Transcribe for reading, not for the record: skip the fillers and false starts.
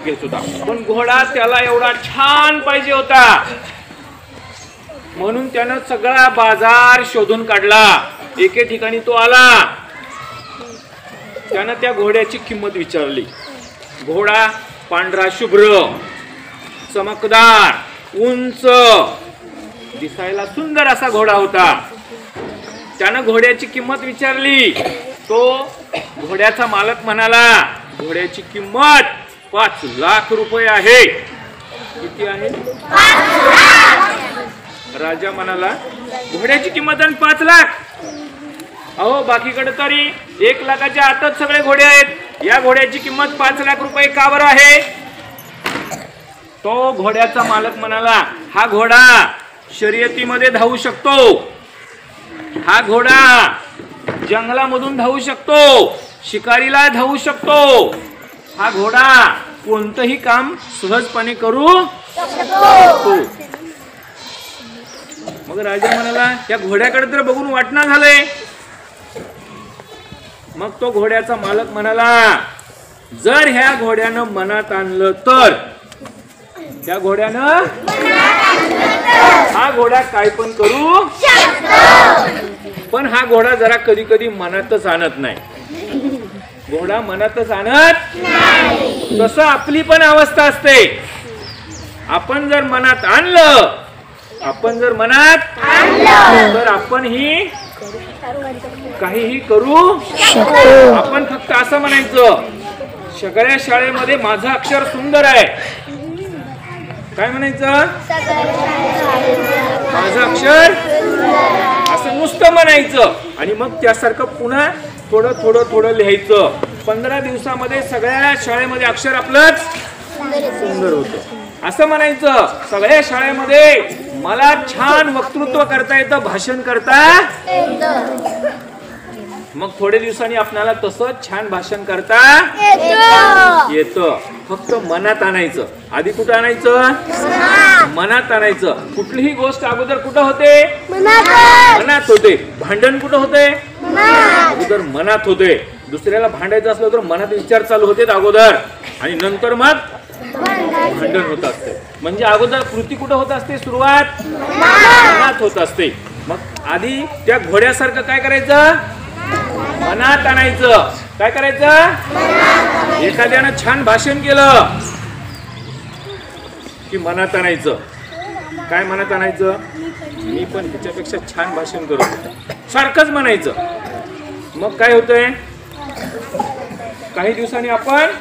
घेत होता, पण घोडा त्याला एवढा छान पाहिजे होता म्हणून त्यानं सगळा बाजार शोधून काढला. एके ठिकाणी तो आला, त्यानं त्या घोड्याची किंमत विचारली. घोडा पांढरा शुभ्र, चमकदार, उंच, दिसायला सुंदर असा घोडा होता. त्यानं घोड्याची किंमत विचारली. तो घोड्याचा मालक म्हणाला, घोड्याची किंमत 5 लाख रुपये आहे. किती आहे? राजा म्हणाला, घोड्याची किंमत 5 लाख? अहो, बाकीकडे तरी 1 लाखाच्या आतच सगळे घोडे आहेत. या घोड्याची किंमत 5 लाख रुपये का बरं आहे? तो घोड्याचा मालक म्हणाला, हा घोडा शर्यतीमध्ये धावू शकतो, हा घोडा जंगलामधून धावू शकतो, शिकारीला धावू शकतो, हा घोडा कोणतंही काम सहजपणे करू शकतो. मग राजा म्हणाला, या घोड्याकडे तर बघून वाटणं झालंय. मग तो घोड्याचा मालक म्हणाला, जर ह्या घोड्यानं मनात आणलं तर, त्या घोड्यानं हा घोडा काय पण करू शकतो. पण हा घोडा जरा कधी कधी मनातच आणत नाही. घोडा मनातच आणत नाही. तसं आपली पण अवस्था असते. आपण जर मनात आणलं, तर आपण ही काहीही करू शकतो. आपण फक्त असं म्हणायचं, सगळ्या शाळेमध्ये माझं अक्षर सुंदर आहे. काय म्हणायचं? माझं अक्षर, असं नुसतं म्हणायचं. आणि मग त्यासारखं पुन्हा थोडं थोडं थोडं लिहायचं. 15 दिवसामध्ये सगळ्या शाळेमध्ये अक्षर आपलंच सुंदर होतं. असं म्हणायचं, सगळ्या शाळेमध्ये मला छान वक्तृत्व करता येतं, भाषण करता मग थोडे दिवसांनी आपल्याला तसं छान भाषण करता येतं. फक्त मनात आणायचं. आधी कुठं आणायचं? मनात आणायचं. कुठलीही गोष्ट अगोदर कुठं होते? मनात होते. भांडण कुठं होते? अगोदर मनात होते. दुसऱ्याला भांडायचं असलं तर मनात विचार चालू होते अगोदर, आणि नंतर मग भांडण होत असते. म्हणजे अगोदर कृती कुठं होत असते? सुरुवात मनात होत असते. मग आधी त्या घोड्यासारखं काय करायचं? मनात आणायचं. काय करायचं? एखाद्यानं छान भाषण केलं की मनात आणायचं. काय मनात आणायचं? मी पण त्याच्यापेक्षा छान भाषण करतो, सारखंच म्हणायचं. मग काय होतंय? काही दिवसांनी आपण